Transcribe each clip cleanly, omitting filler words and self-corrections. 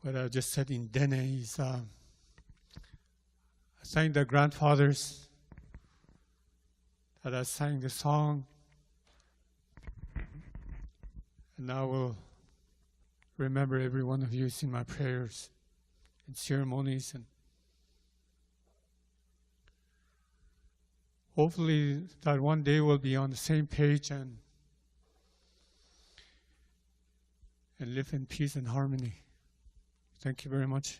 what I just said in Dene is I thank the grandfathers that I sang the song, and I will remember every one of you in my prayers and ceremonies, and hopefully that one day we'll be on the same page and live in peace and harmony. Thank you very much.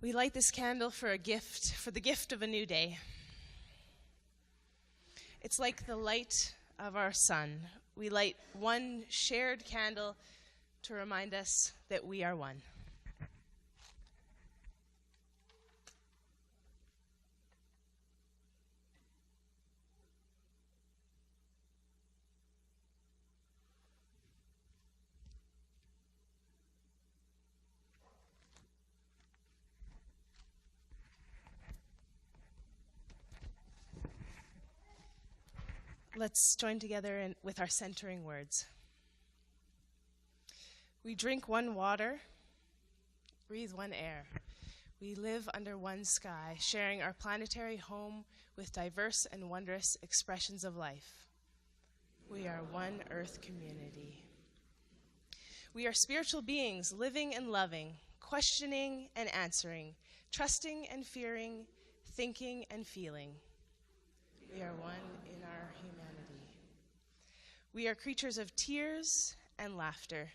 We light this candle for a gift, for the gift of a new day. It's like the light of our sun. We light one shared candle to remind us that we are one. Let's join together with our centering words. We drink one water, breathe one air. We live under one sky, sharing our planetary home with diverse and wondrous expressions of life. We are one earth community. We are spiritual beings, living and loving, questioning and answering, trusting and fearing, thinking and feeling. We are one in our humanity. We are creatures of tears and laughter,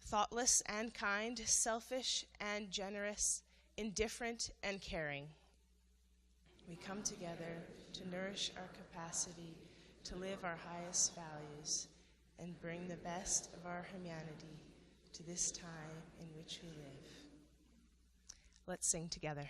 thoughtless and kind, selfish and generous, indifferent and caring. We come together to nourish our capacity to live our highest values and bring the best of our humanity to this time in which we live. Let's sing together.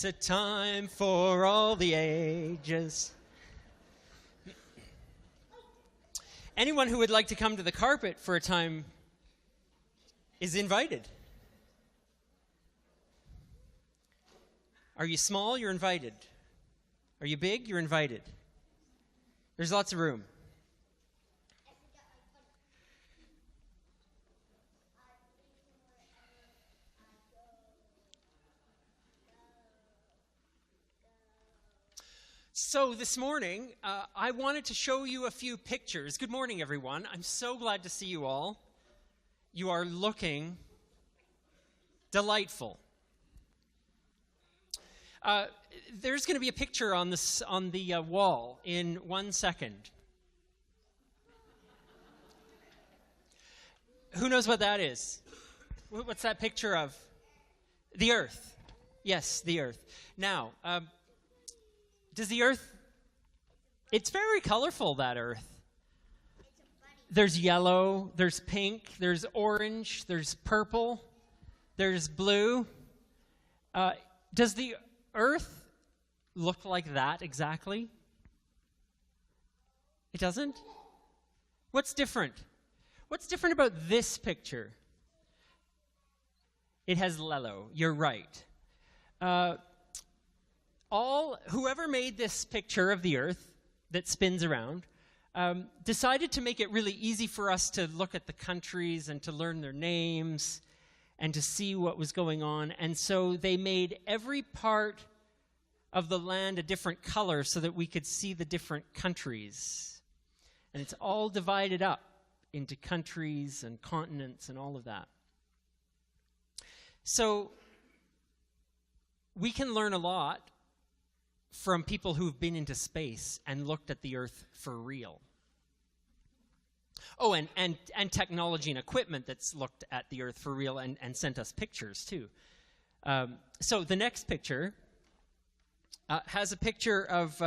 It's a time for all the ages. Anyone who would like to come to the carpet for a time is invited. Are you small? You're invited. Are you big? You're invited. There's lots of room. So this morning, I wanted to show you a few pictures. Good morning, everyone. I'm so glad to see you all. You are looking delightful. There's going to be a picture on the wall in 1 second. Who knows what that is? What's that picture of? The Earth. Yes, the Earth. Now, does the Earth... It's very colorful, that Earth. There's yellow, there's pink, there's orange, there's purple, there's blue. Does the Earth look like that exactly? It doesn't? What's different? What's different about this picture? It has yellow. You're right. Whoever made this picture of the Earth that spins around decided to make it really easy for us to look at the countries and to learn their names and to see what was going on. And so they made every part of the land a different color so that we could see the different countries. And it's all divided up into countries and continents and all of that. So we can learn a lot from people who've been into space and looked at the Earth for real. Oh, and technology and equipment that's looked at the Earth for real and sent us pictures, too. So the next picture has a picture of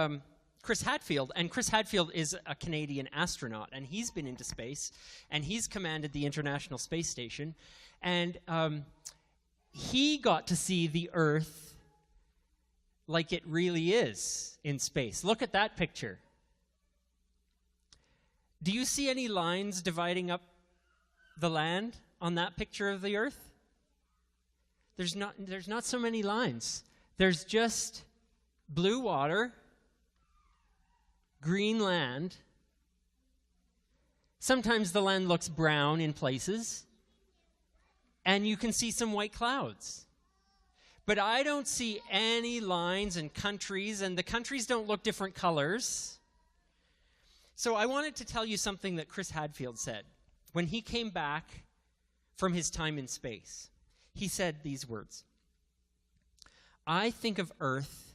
Chris Hadfield. And Chris Hadfield is a Canadian astronaut, and he's been into space, and he's commanded the International Space Station. And he got to see the Earth like it really is in space. Look at that picture. Do you see any lines dividing up the land on that picture of the Earth? There's not so many lines. There's just blue water, green land. Sometimes the land looks brown in places, and you can see some white clouds. But I don't see any lines and countries, and the countries don't look different colors. So I wanted to tell you something that Chris Hadfield said. When he came back from his time in space, he said these words: "I think of Earth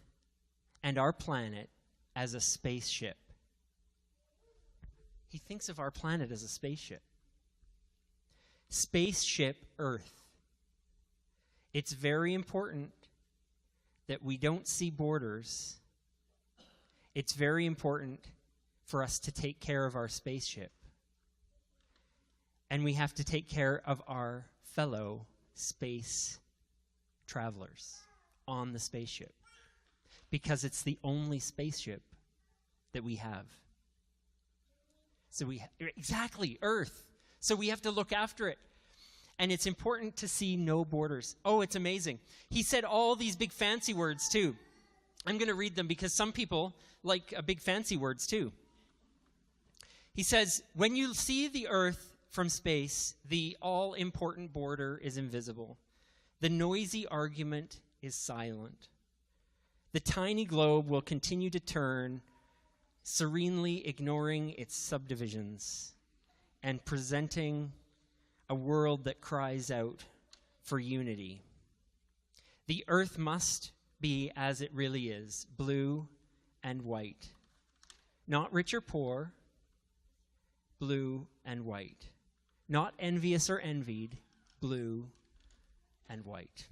and our planet as a spaceship." He thinks of our planet as a spaceship. Spaceship Earth. It's very important that we don't see borders. It's very important for us to take care of our spaceship. And we have to take care of our fellow space travelers on the spaceship, because it's the only spaceship that we have. So exactly, Earth. So we have to look after it. And it's important to see no borders. Oh, it's amazing. He said all these big fancy words, too. I'm going to read them because some people like big fancy words, too. He says, when you see the Earth from space, the all-important border is invisible. The noisy argument is silent. The tiny globe will continue to turn, serenely ignoring its subdivisions and presenting a world that cries out for unity. The Earth must be as it really is, blue and white. Not rich or poor, blue and white. Not envious or envied, blue and white.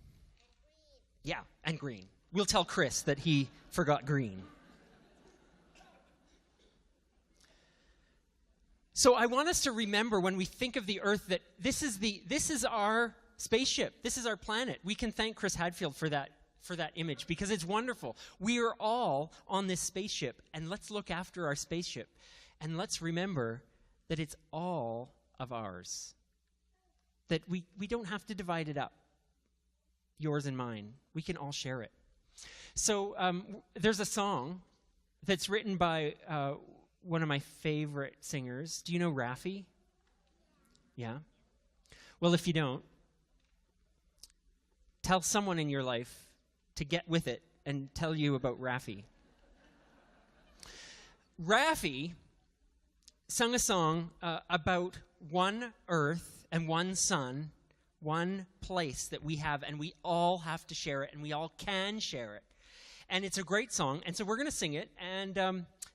Yeah, and green. We'll tell Chris that he forgot green. So I want us to remember when we think of the Earth that this is our spaceship. This is our planet. We can thank Chris Hadfield for for that image because it's wonderful. We are all on this spaceship, and let's look after our spaceship. And let's remember that it's all of ours. That we don't have to divide it up, yours and mine. We can all share it. So there's a song that's written by one of my favorite singers. Do you know Raffi? Yeah? Well, if you don't, tell someone in your life to get with it and tell you about Raffi. Raffi sung a song about one earth and one sun, one place that we have, and we all have to share it, and we all can share it. And it's a great song, and so we're going to sing it, and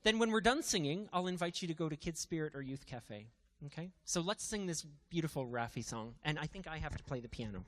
then when we're done singing, I'll invite you to go to Kids Spirit or Youth Cafe. Okay? So let's sing this beautiful Raffi song, and I think I have to play the piano.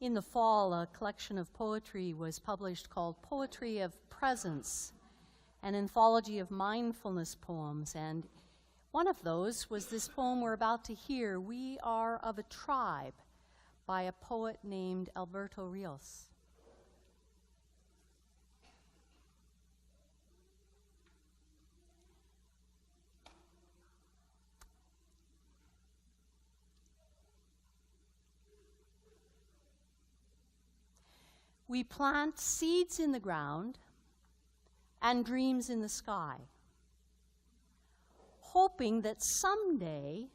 In the fall, a collection of poetry was published called Poetry of Presence, an anthology of mindfulness poems. And one of those was this poem we're about to hear, We Are of a Tribe, by a poet named Alberto Rios. We plant seeds in the ground and dreams in the sky, hoping that someday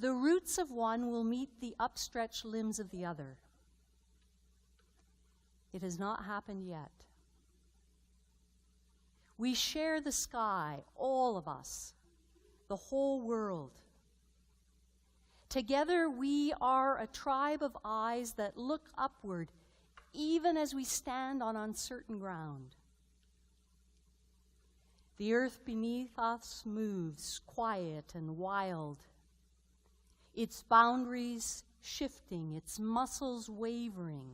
the roots of one will meet the upstretched limbs of the other. It has not happened yet. We share the sky, all of us, the whole world. Together we are a tribe of eyes that look upward even as we stand on uncertain ground. The earth beneath us moves quiet and wild, its boundaries shifting, its muscles wavering.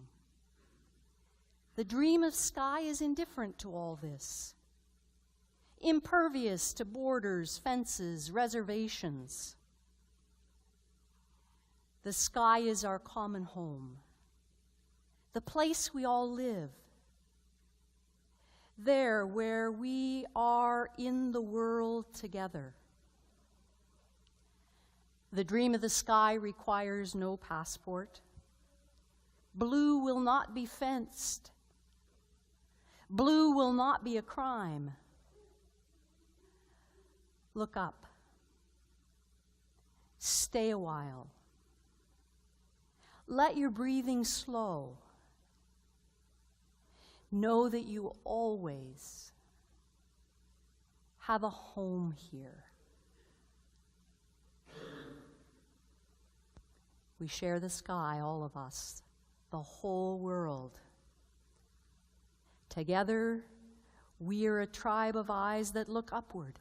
The dream of sky is indifferent to all this, impervious to borders, fences, reservations. The sky is our common home, the place we all live. there where we are in the world together. The dream of the sky requires no passport. Blue will not be fenced. Blue will not be a crime. Look up. Stay a while. Let your breathing slow. Know that you always have a home here. We share the sky, all of us, the whole world. Together, we are a tribe of eyes that look upward,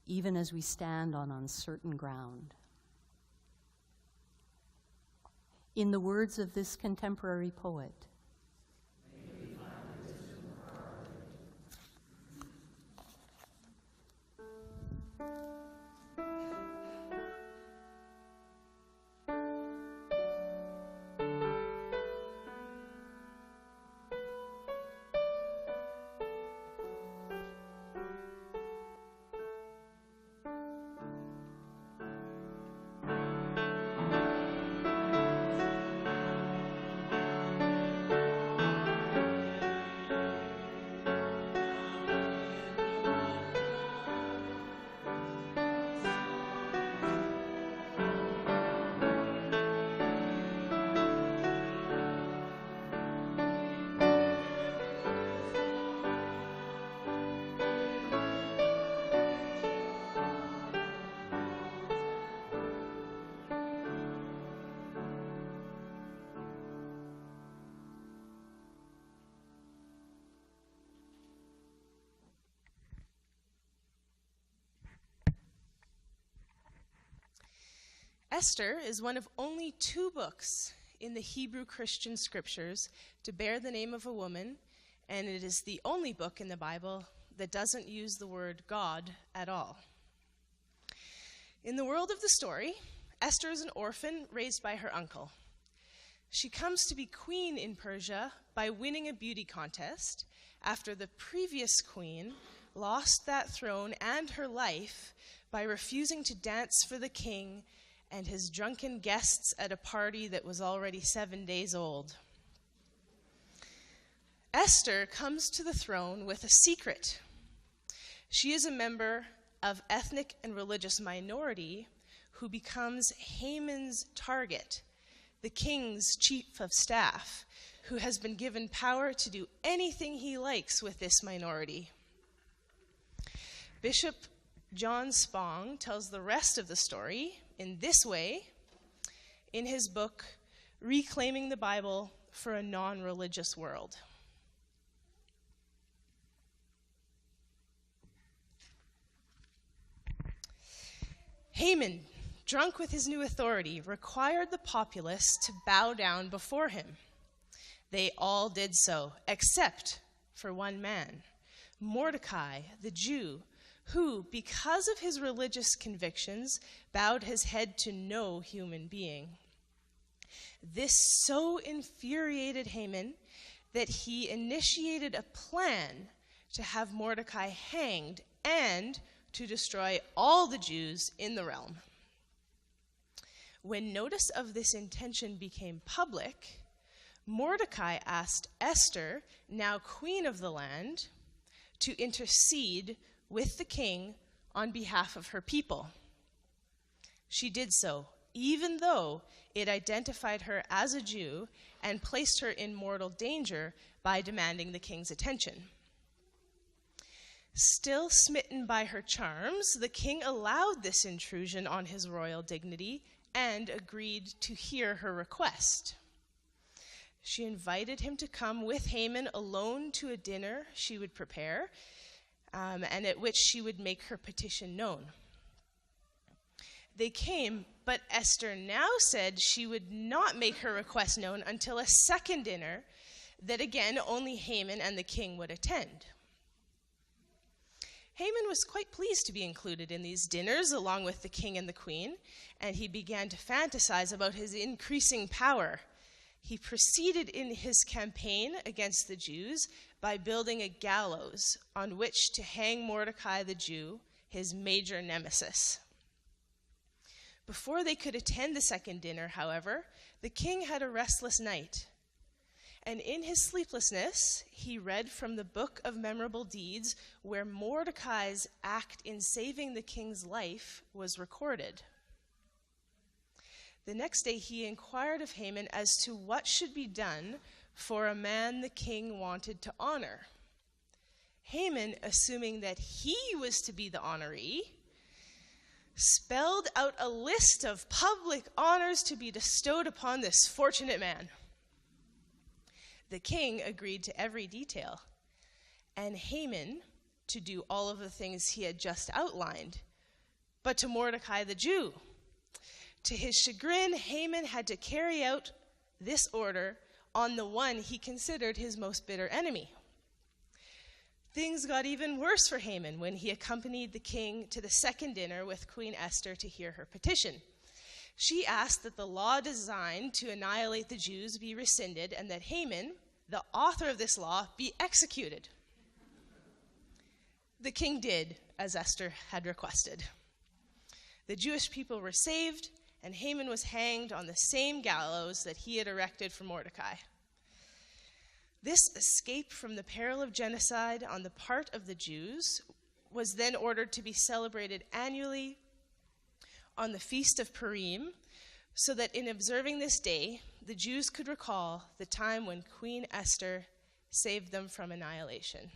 even as we stand on uncertain ground. In the words of this contemporary poet, Esther is one of only 2 books in the Hebrew Christian scriptures to bear the name of a woman, and it is the only book in the Bible that doesn't use the word God at all. In the world of the story, Esther is an orphan raised by her uncle. She comes to be queen in Persia by winning a beauty contest after the previous queen lost that throne and her life by refusing to dance for the king and his drunken guests at a party that was already 7 days old. Esther comes to the throne with a secret. She is a member of ethnic and religious minority who becomes Haman's target, the king's chief of staff, who has been given power to do anything he likes with this minority. Bishop John Spong tells the rest of the story in this way in his book, Reclaiming the Bible for a Non-Religious World. Haman, drunk with his new authority, required the populace to bow down before him. They all did so, except for one man, Mordecai, the Jew, who, because of his religious convictions, bowed his head to no human being. This so infuriated Haman that he initiated a plan to have Mordecai hanged and to destroy all the Jews in the realm. When notice of this intention became public, Mordecai asked Esther, now queen of the land, to intercede with the king on behalf of her people. She did so, even though it identified her as a Jew and placed her in mortal danger by demanding the king's attention. Still smitten by her charms, the king allowed this intrusion on his royal dignity and agreed to hear her request. She invited him to come with Haman alone to a dinner she would prepare, and at which she would make her petition known. They came, but Esther now said she would not make her request known until a second dinner that again only Haman and the king would attend. Haman was quite pleased to be included in these dinners along with the king and the queen, and he began to fantasize about his increasing power. he proceeded in his campaign against the Jews by building a gallows on which to hang Mordecai the Jew, his major nemesis. Before they could attend the second dinner, however, the king had a restless night. And in his sleeplessness, he read from the book of memorable deeds where Mordecai's act in saving the king's life was recorded. The next day he inquired of Haman as to what should be done for a man the king wanted to honor. Haman, assuming that he was to be the honoree, spelled out a list of public honors to be bestowed upon this fortunate man. The king agreed to every detail, and Haman to do all of the things he had just outlined, but to Mordecai the Jew. To his chagrin, Haman had to carry out this order on the one he considered his most bitter enemy. Things got even worse for Haman when he accompanied the king to the second dinner with Queen Esther to hear her petition. She asked that the law designed to annihilate the Jews be rescinded and that Haman, the author of this law, be executed. The king did as Esther had requested. The Jewish people were saved, and Haman was hanged on the same gallows that he had erected for Mordecai. This escape from the peril of genocide on the part of the Jews was then ordered to be celebrated annually on the Feast of Purim, so that in observing this day, the Jews could recall the time when Queen Esther saved them from annihilation.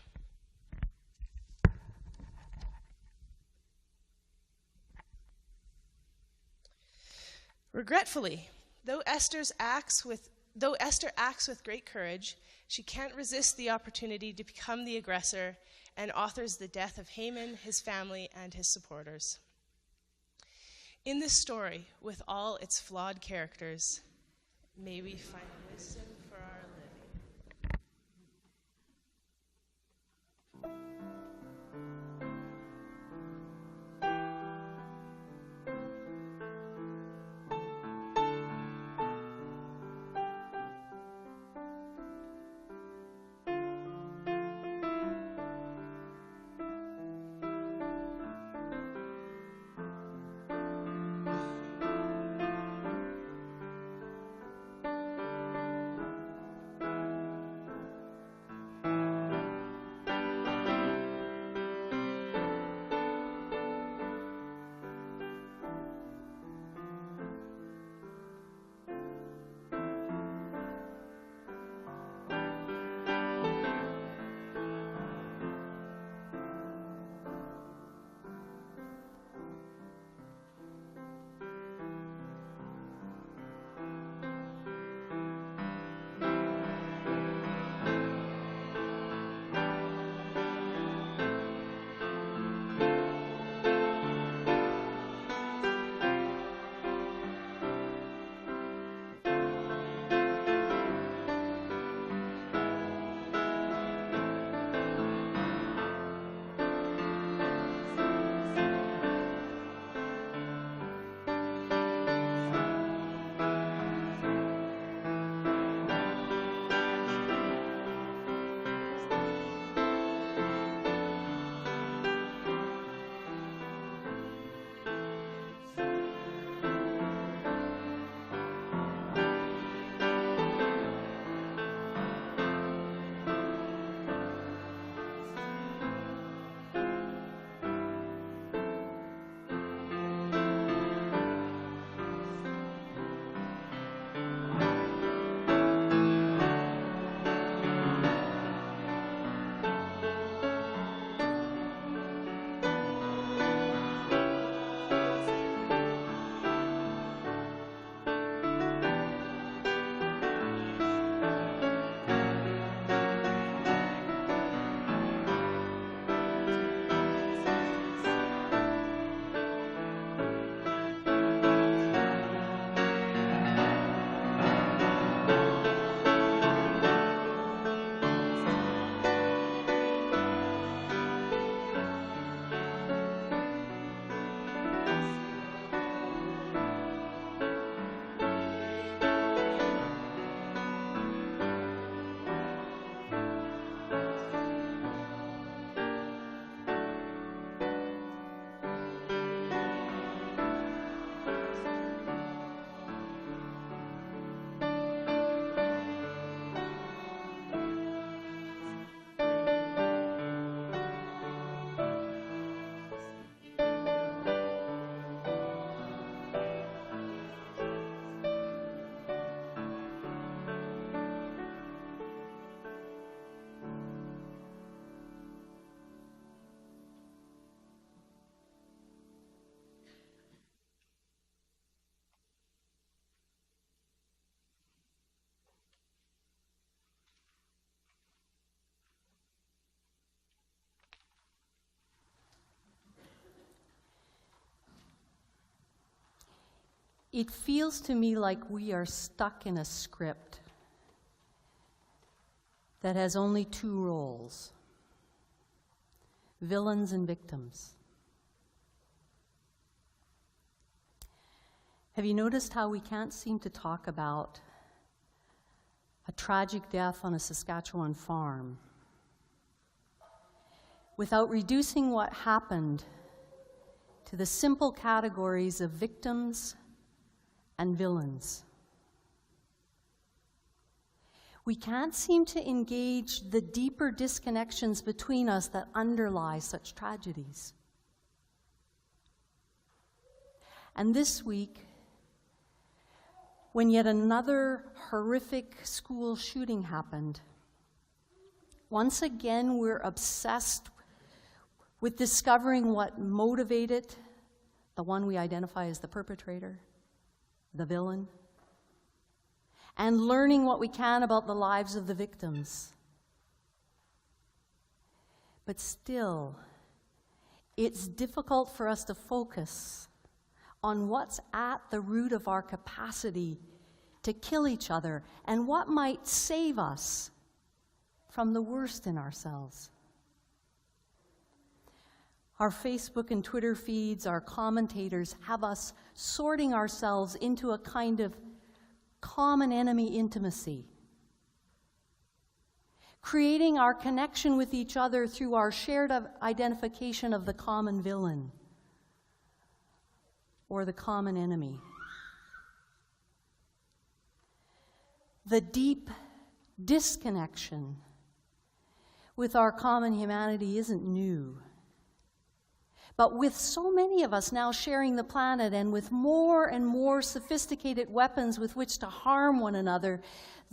Regretfully, though Esther acts with great courage, she can't resist the opportunity to become the aggressor and authors the death of Haman, his family, and his supporters. In this story, with all its flawed characters, may we find wisdom for our living. It feels to me like we are stuck in a script that has only two roles: villains and victims. Have you noticed how we can't seem to talk about a tragic death on a Saskatchewan farm without reducing what happened to the simple categories of victims and villains? We can't seem to engage the deeper disconnections between us that underlie such tragedies. And this week, when yet another horrific school shooting happened, once again we're obsessed with discovering what motivated the one we identify as the perpetrator, the villain, and learning what we can about the lives of the victims. But still, it's difficult for us to focus on what's at the root of our capacity to kill each other and what might save us from the worst in ourselves. Our Facebook and Twitter feeds, our commentators have us sorting ourselves into a kind of common enemy intimacy, creating our connection with each other through our shared identification of the common villain or the common enemy. The deep disconnection with our common humanity isn't new. But with so many of us now sharing the planet and with more and more sophisticated weapons with which to harm one another,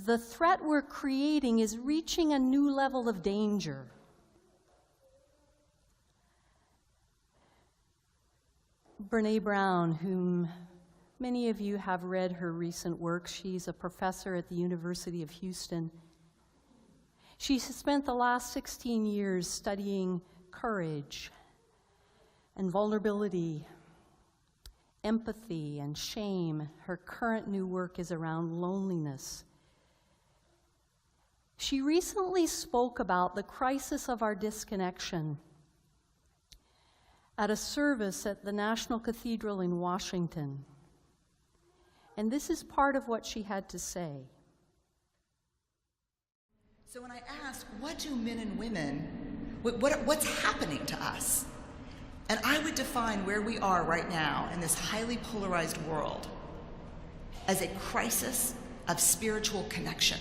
the threat we're creating is reaching a new level of danger. Brené Brown, whom many of you have read her recent work, she's a professor at the University of Houston. She spent the last 16 years studying courage and vulnerability, empathy, and shame. Her current new work is around loneliness. She recently spoke about the crisis of our disconnection at a service at the National Cathedral in Washington. And this is part of what she had to say. So when I ask, what do men and women, what's happening to us? And I would define where we are right now in this highly polarized world as a crisis of spiritual connection.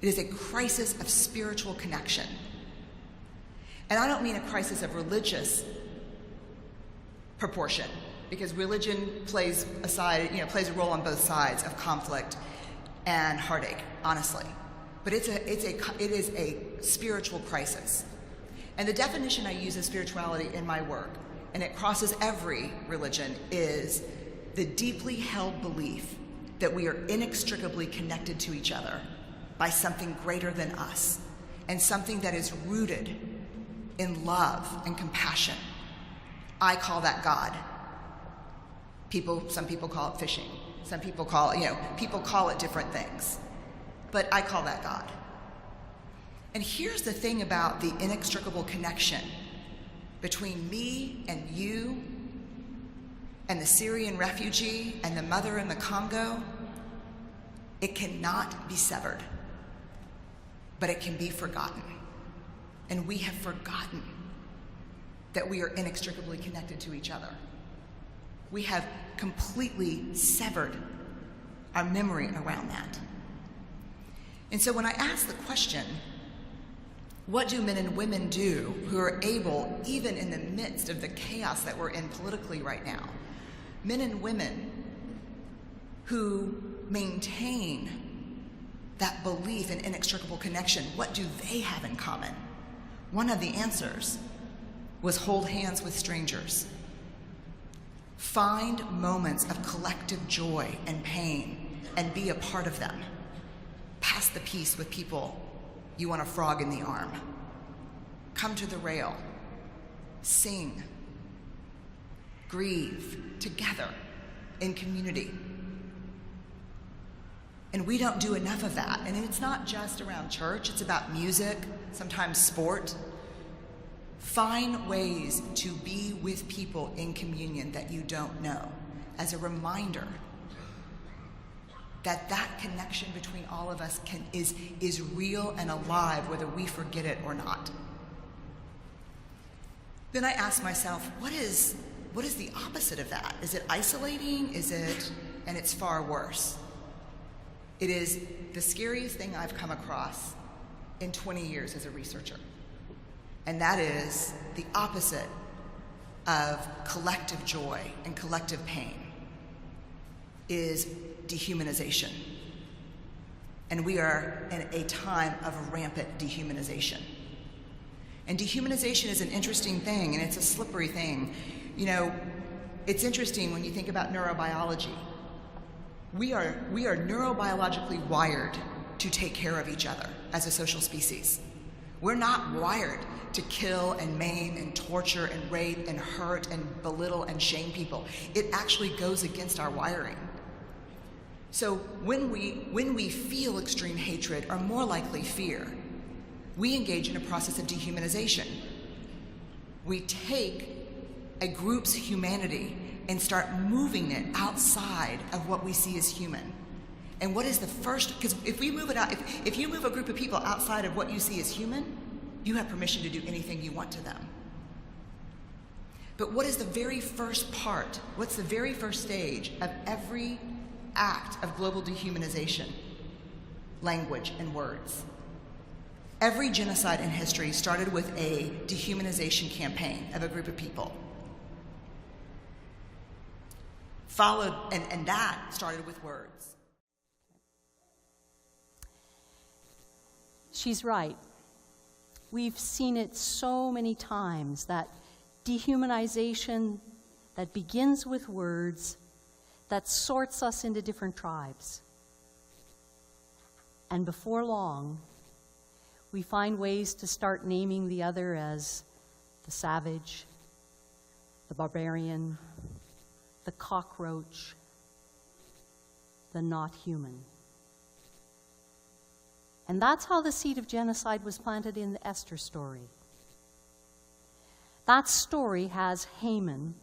It is a crisis of spiritual connection. And I don't mean a crisis of religious proportion, because religion plays a role on both sides of conflict and heartache, honestly. But it is a spiritual crisis. And the definition I use of spirituality in my work, and it crosses every religion, is the deeply held belief that we are inextricably connected to each other by something greater than us, and something that is rooted in love and compassion. I call that God. Some people call it fishing. Some people call it, people call it different things. But I call that God. And here's the thing about the inextricable connection between me and you and the Syrian refugee and the mother in the Congo. It cannot be severed, but it can be forgotten. And we have forgotten that we are inextricably connected to each other. We have completely severed our memory around that. And so when I ask the question, what do men and women do who are able, even in the midst of the chaos that we're in politically right now, men and women who maintain that belief in inextricable connection, what do they have in common? One of the answers was hold hands with strangers. Find moments of collective joy and pain and be a part of them. Pass the peace with people you want a frog in the arm. Come to the rail. Sing. Grieve together. in community. And we don't do enough of that. And it's not just around church, it's about music, sometimes sport. Find ways to be with people in communion that you don't know as a reminder that that connection between all of us is real and alive, whether we forget it or not. Then I ask myself, what is the opposite of that? Is it isolating? And it's far worse. It is the scariest thing I've come across in 20 years as a researcher. And that is the opposite of collective joy and collective pain is dehumanization. And we are in a time of rampant dehumanization. And dehumanization is an interesting thing, and it's a slippery thing. You know, it's interesting when you think about neurobiology. We are neurobiologically wired to take care of each other as a social species. We're not wired to kill and maim and torture and rape and hurt and belittle and shame people. It actually goes against our wiring. So when we feel extreme hatred, or more likely fear, we engage in a process of dehumanization. We take a group's humanity and start moving it outside of what we see as human. And what is the first, because if we move it out, if you move a group of people outside of what you see as human, you have permission to do anything you want to them. But what is the very first part? What's the very first stage of every act of global dehumanization? Language and words. Every genocide in history started with a dehumanization campaign of a group of people. Followed, and that started with words. She's right. We've seen it so many times, that dehumanization that begins with words, that sorts us into different tribes. And before long, we find ways to start naming the other as the savage, the barbarian, the cockroach, the not human. And that's how the seed of genocide was planted in the Esther story. That story has Haman,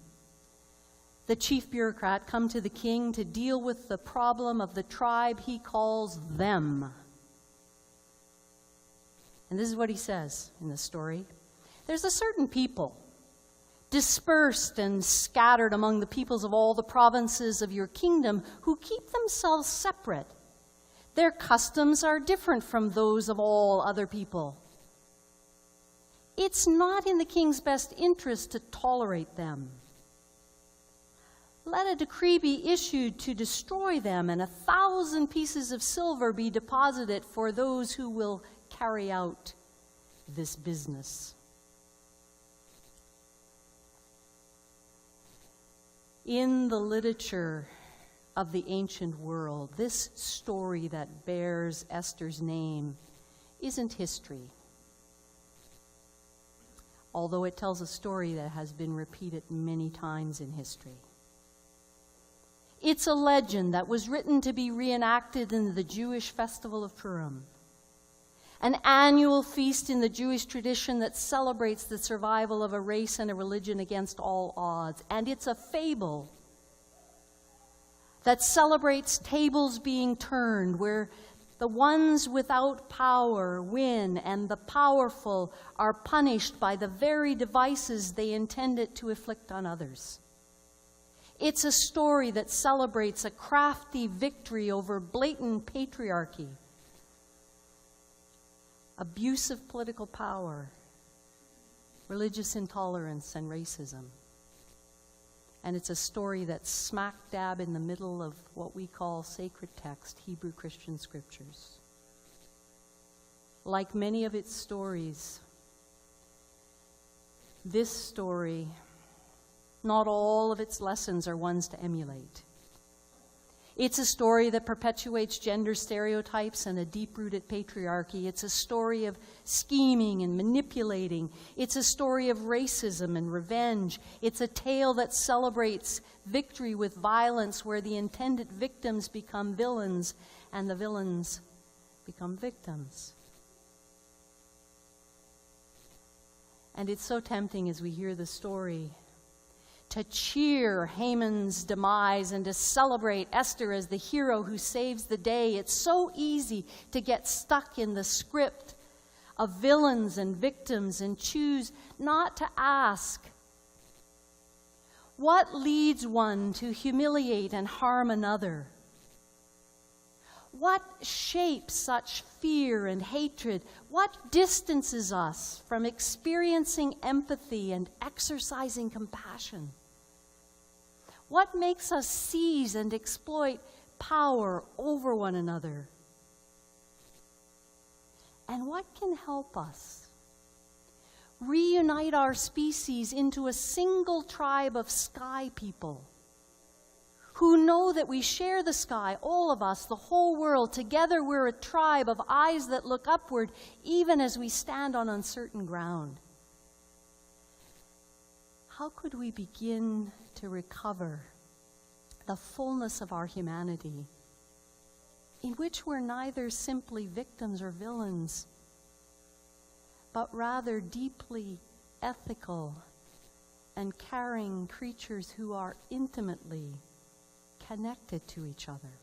the chief bureaucrat, come to the king to deal with the problem of the tribe he calls them. And this is what he says in the story. There's a certain people, dispersed and scattered among the peoples of all the provinces of your kingdom, who keep themselves separate. Their customs are different from those of all other people. It's not in the king's best interest to tolerate them. Let a decree be issued to destroy them, and 1,000 pieces of silver be deposited for those who will carry out this business. In the literature of the ancient world, this story that bears Esther's name isn't history, although it tells a story that has been repeated many times in history. It's a legend that was written to be reenacted in the Jewish festival of Purim, an annual feast in the Jewish tradition that celebrates the survival of a race and a religion against all odds. And it's a fable that celebrates tables being turned, where the ones without power win and the powerful are punished by the very devices they intended to inflict on others. It's a story that celebrates a crafty victory over blatant patriarchy, abuse of political power, religious intolerance, and racism. And it's a story that's smack dab in the middle of what we call sacred text, Hebrew Christian scriptures. Like many of its stories, this story, not all of its lessons are ones to emulate. It's a story that perpetuates gender stereotypes and a deep-rooted patriarchy. It's a story of scheming and manipulating. It's a story of racism and revenge. It's a tale that celebrates victory with violence, where the intended victims become villains and the villains become victims. And it's so tempting as we hear the story to cheer Haman's demise and to celebrate Esther as the hero who saves the day. It's so easy to get stuck in the script of villains and victims and choose not to ask, what leads one to humiliate and harm another? What shapes such fear and hatred? What distances us from experiencing empathy and exercising compassion? What makes us seize and exploit power over one another? And what can help us reunite our species into a single tribe of sky people who know that we share the sky, all of us, the whole world? Together we're a tribe of eyes that look upward, even as we stand on uncertain ground. How could we begin to recover the fullness of our humanity, in which we're neither simply victims or villains, but rather deeply ethical and caring creatures who are intimately connected to each other?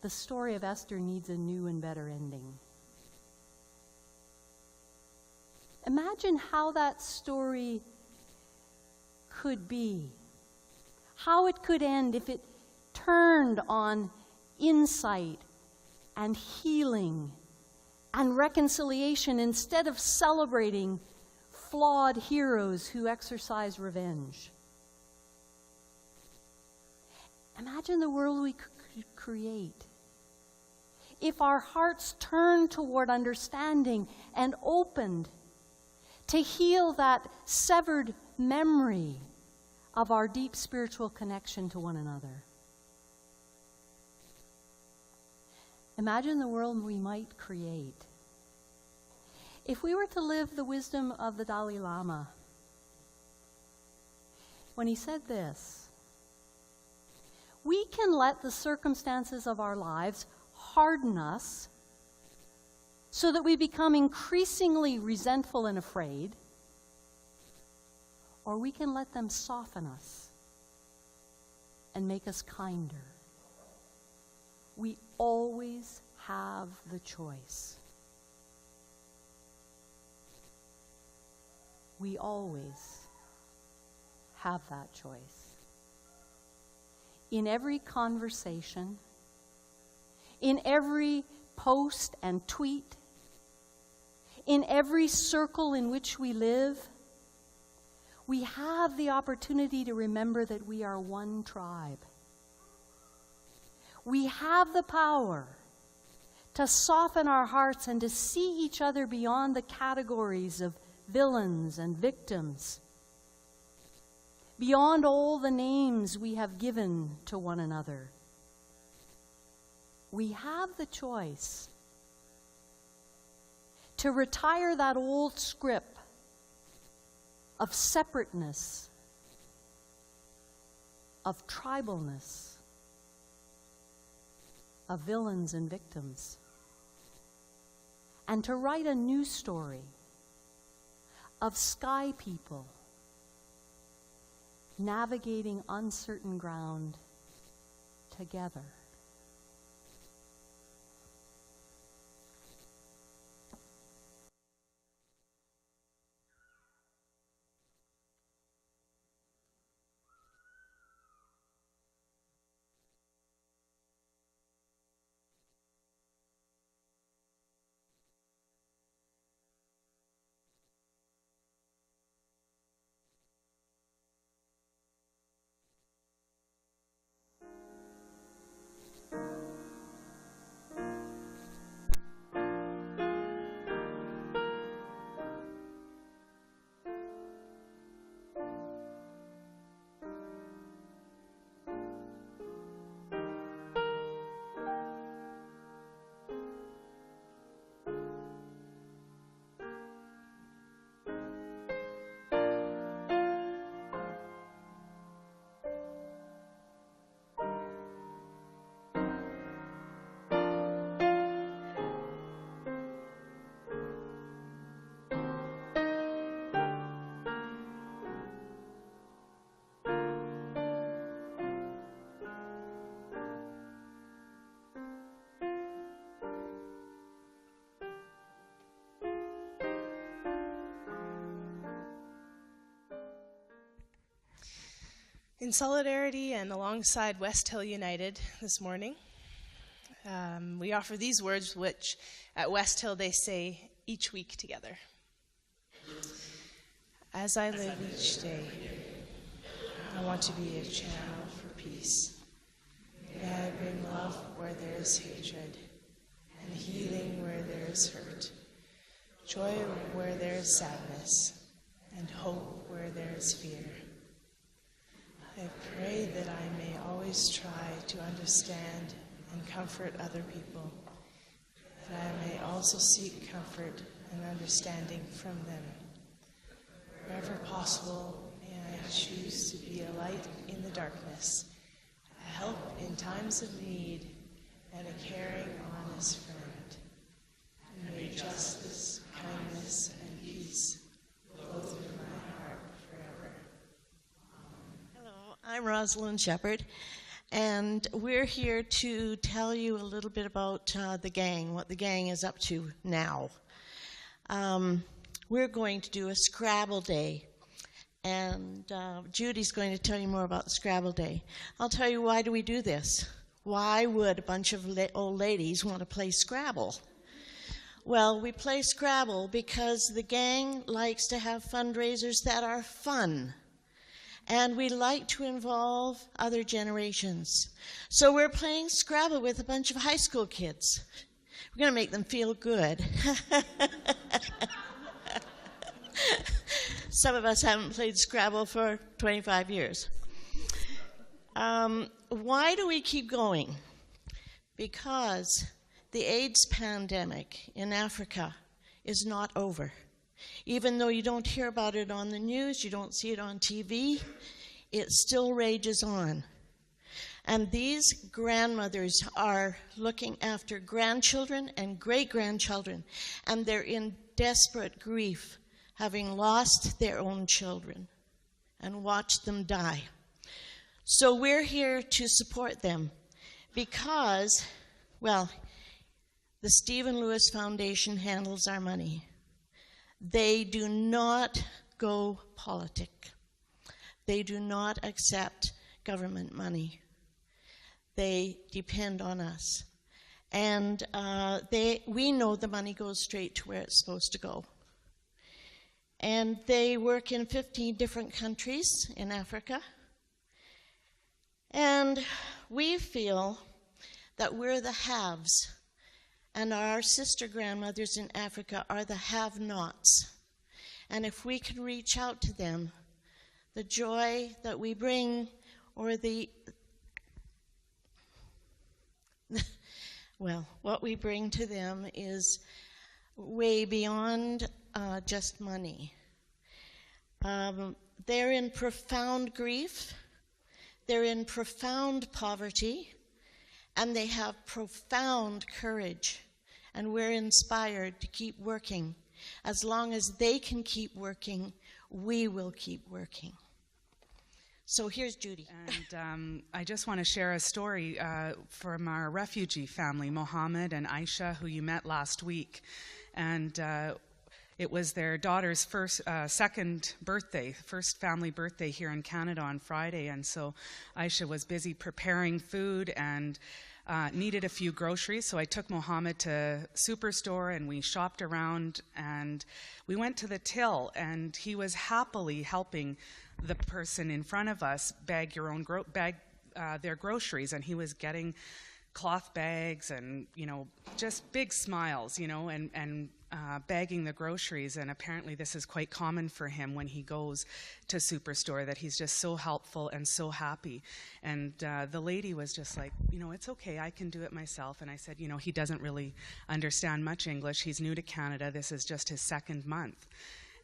The story of Esther needs a new and better ending. Imagine how that story could be, how it could end if it turned on insight and healing and reconciliation instead of celebrating flawed heroes who exercise revenge. Imagine the world we could create if our hearts turned toward understanding and opened to heal that severed memory of our deep spiritual connection to one another. Imagine the world we might create if we were to live the wisdom of the Dalai Lama when he said this: we can let the circumstances of our lives harden us so that we become increasingly resentful and afraid, or we can let them soften us and make us kinder. We always have the choice. We always have that choice. In every conversation, in every post and tweet, in every circle in which we live, we have the opportunity to remember that we are one tribe. We have the power to soften our hearts and to see each other beyond the categories of villains and victims, beyond all the names we have given to one another. We have the choice to retire that old script of separateness, of tribalness, of villains and victims, and to write a new story of sky people navigating uncertain ground together. In solidarity and alongside West Hill United this morning, we offer these words, which at West Hill they say each week together. As I live each day, I want to be a channel for peace. May I bring love where there is hatred, and healing where there is hurt, joy where there is sadness, and hope where there is fear. I pray that I may always try to understand and comfort other people, that I may also seek comfort and understanding from them. Wherever possible, may I choose to be a light in the darkness, a help in times of need, and a caring, honest friend. And may justice, kindness, and peace flow through my heart forever. Hello, I'm Rosalind Shepherd, and we're here to tell you a little bit about the gang, what the gang is up to now. We're going to do a Scrabble Day, and Judy's going to tell you more about the Scrabble Day. I'll tell you, why do we do this? Why would a bunch of old ladies want to play Scrabble? Well, we play Scrabble because the gang likes to have fundraisers that are fun. And we like to involve other generations. So we're playing Scrabble with a bunch of high school kids. We're going to make them feel good. Some of us haven't played Scrabble for 25 years. Why do we keep going? Because the AIDS pandemic in Africa is not over. Even though you don't hear about it on the news, you don't see it on TV, it still rages on. And these grandmothers are looking after grandchildren and great-grandchildren, and they're in desperate grief, having lost their own children and watched them die. So we're here to support them because, well, the Stephen Lewis Foundation handles our money. They do not go politic. They do not accept government money. They depend on us. And we know the money goes straight to where it's supposed to go. And they work in 15 different countries in Africa. And we feel that we're the haves, and our sister grandmothers in Africa are the have-nots. And if we can reach out to them, the joy that we bring, or well, what we bring to them is way beyond just money. They're in profound grief, they're in profound poverty, and they have profound courage. And we're inspired to keep working. As long as they can keep working, we will keep working. So here's Judy. And I just want to share a story from our refugee family, Mohammed and Aisha, who you met last week. And it was their daughter's second birthday, first family birthday here in Canada on Friday. And so Aisha was busy preparing food and needed a few groceries. So I took Mohammed to Superstore and we shopped around and we went to the till, and he was happily helping the person in front of us bag their groceries, and he was getting cloth bags and, just big smiles, and bagging the groceries. And apparently this is quite common for him when he goes to Superstore, that he's just so helpful and so happy. And the lady was just like, it's okay, I can do it myself. And I said, he doesn't really understand much English. He's new to Canada. This is just his second month.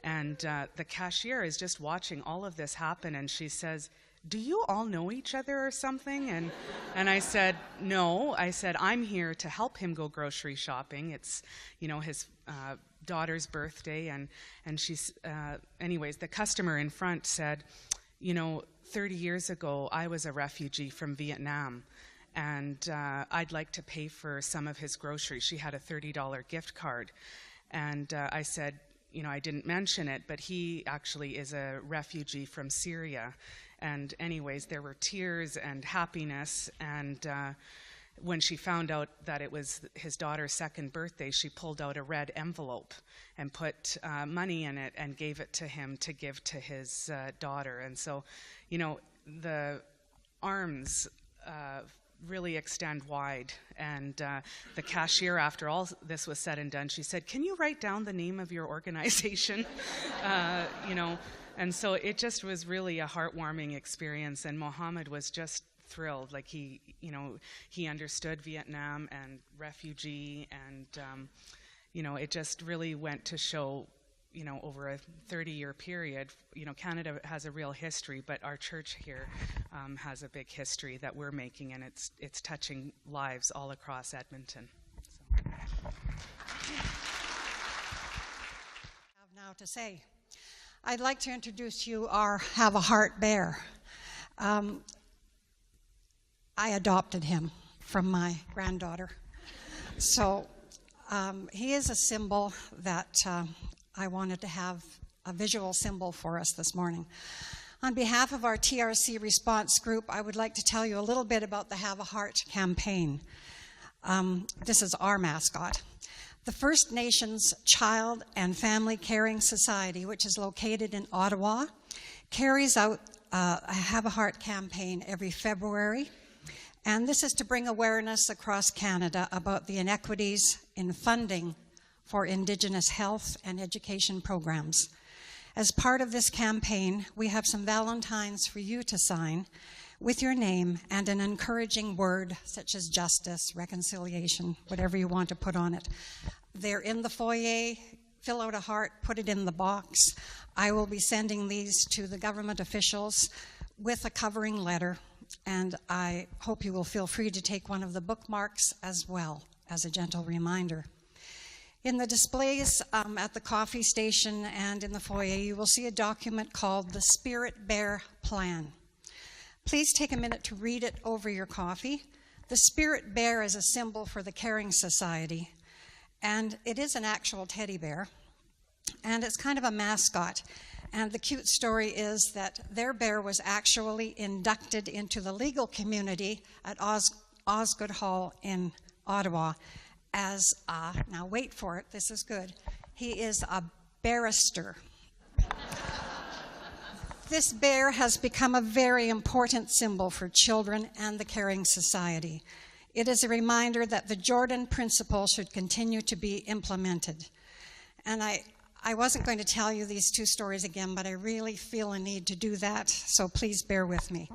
And the cashier is just watching all of this happen, and she says, "Do you all know each other or something?" And I said, "No." I said, "I'm here to help him go grocery shopping. It's, his daughter's birthday." And she's, anyways, the customer in front said, 30 years ago, I was a refugee from Vietnam, and I'd like to pay for some of his groceries. She had a $30 gift card. And I said, I didn't mention it, but he actually is a refugee from Syria. And anyways, there were tears and happiness, and when she found out that it was his daughter's second birthday, she pulled out a red envelope and put money in it and gave it to him to give to his daughter. And so, you know, the arms really extend wide. And the cashier, after all this was said and done, she said, "Can you write down the name of your organization?" You know, and so it just was really a heartwarming experience. And Mohammed was just thrilled. Like, he, you know, he understood Vietnam and refugee, and you know, it just really went to show, you know, over a 30-year period, you know, Canada has a real history, but our church here has a big history that we're making, and it's touching lives all across Edmonton. So. Have now to say, I'd like to introduce to you our Have a Heart bear. I adopted him from my granddaughter. So he is a symbol that I wanted to have a visual symbol for us this morning. On behalf of our TRC response group, I would like to tell you a little bit about the Have a Heart campaign. This is our mascot. The First Nations Child and Family Caring Society, which is located in Ottawa, carries out a Have a Heart campaign every February. And this is to bring awareness across Canada about the inequities in funding for Indigenous health and education programs. As part of this campaign, we have some valentines for you to sign with your name and an encouraging word such as justice, reconciliation, whatever you want to put on it. They're in the foyer. Fill out a heart, put it in the box. I will be sending these to the government officials with a covering letter, and I hope you will feel free to take one of the bookmarks as well as a gentle reminder. In the displays at the coffee station and in the foyer, you will see a document called the Spirit Bear Plan. Please take a minute to read it over your coffee. The Spirit Bear is a symbol for the Caring Society, and it is an actual teddy bear, and it's kind of a mascot. And the cute story is that their bear was actually inducted into the legal community at Osgoode Hall in Ottawa as now wait for it, this is good, he is a barrister. This bear has become a very important symbol for children and the Caring Society. It is a reminder that the Jordan Principle should continue to be implemented. And I wasn't going to tell you these two stories again, but I really feel a need to do that, so please bear with me.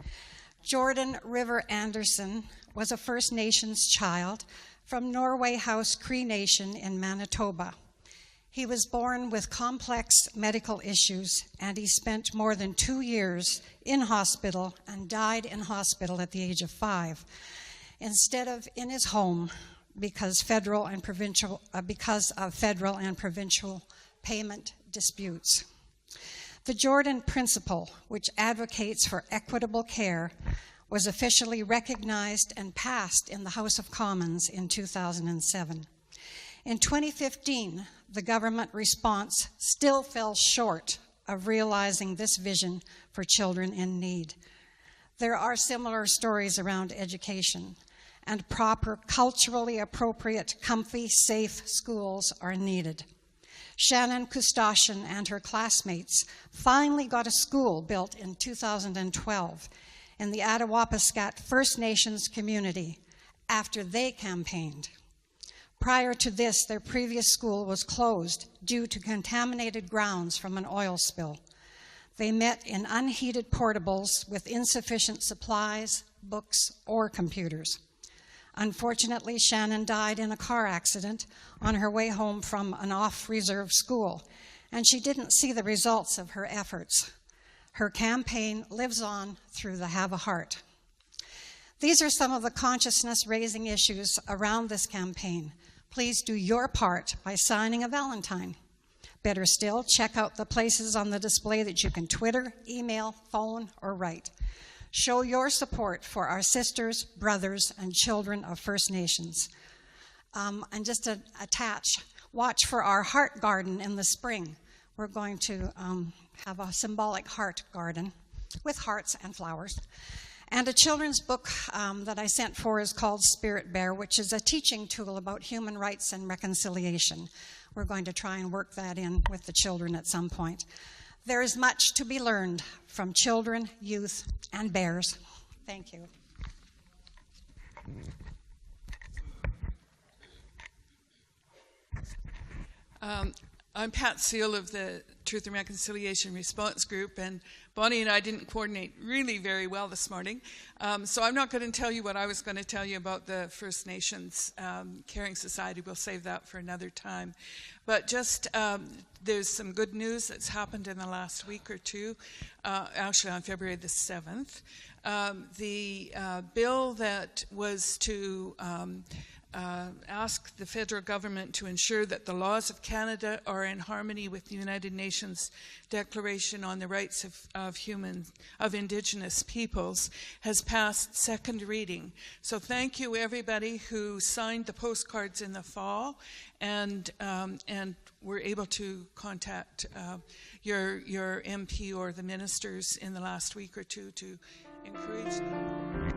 Jordan River Anderson was a First Nations child from Norway House Cree Nation in Manitoba. He was born with complex medical issues, and he spent more than 2 years in hospital and died in hospital at the age of 5, instead of in his home because of federal and provincial payment disputes. The Jordan Principle, which advocates for equitable care, was officially recognized and passed in the House of Commons in 2007. In 2015, the government response still fell short of realizing this vision for children in need. There are similar stories around education, and proper, culturally appropriate, comfy, safe schools are needed. Shannon Kustoshin and her classmates finally got a school built in 2012 in the Attawapiskat First Nations community after they campaigned. Prior to this, their previous school was closed due to contaminated grounds from an oil spill. They met in unheated portables with insufficient supplies, books, or computers. Unfortunately, Shannon died in a car accident on her way home from an off-reserve school, and she didn't see the results of her efforts. Her campaign lives on through the Have a Heart. These are some of the consciousness-raising issues around this campaign. Please do your part by signing a Valentine. Better still, check out the places on the display that you can Twitter, email, phone, or write. Show your support for our sisters, brothers, and children of First Nations. And just to attach, watch for our heart garden in the spring. We're going to have a symbolic heart garden with hearts and flowers. And a children's book that I sent for is called Spirit Bear, which is a teaching tool about human rights and reconciliation. We're going to try and work that in with the children at some point. There is much to be learned from children, youth, and bears. Thank you. I'm Pat Seal of the Truth and Reconciliation Response Group, and Bonnie and I didn't coordinate really very well this morning, so I'm not going to tell you what I was going to tell you about the First Nations Caring Society. We'll save that for another time. But just there's some good news that's happened in the last week or two, actually on February the 7th. The bill that was to ask the federal government to ensure that the laws of Canada are in harmony with the United Nations Declaration on the Rights of Indigenous Peoples has passed second reading. So thank you everybody who signed the postcards in the fall and were able to contact your MP or the ministers in the last week or two to encourage them.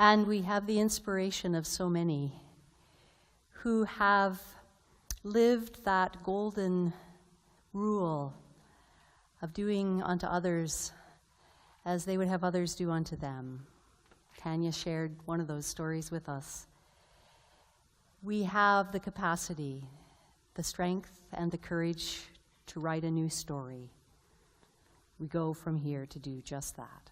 And we have the inspiration of so many who have lived that golden rule of doing unto others as they would have others do unto them. Tanya shared one of those stories with us. We have the capacity, the strength, and the courage to write a new story. We go from here to do just that.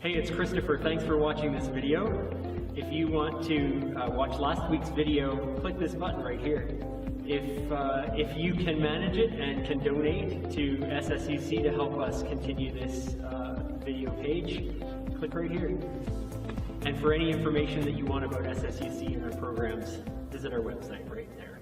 Hey, it's Christopher. Thanks for watching this video. If you want to watch last week's video, click this button right here. If you can manage it and can donate to SSUC to help us continue this video page, click right here. And for any information that you want about SSUC and our programs, visit our website right there.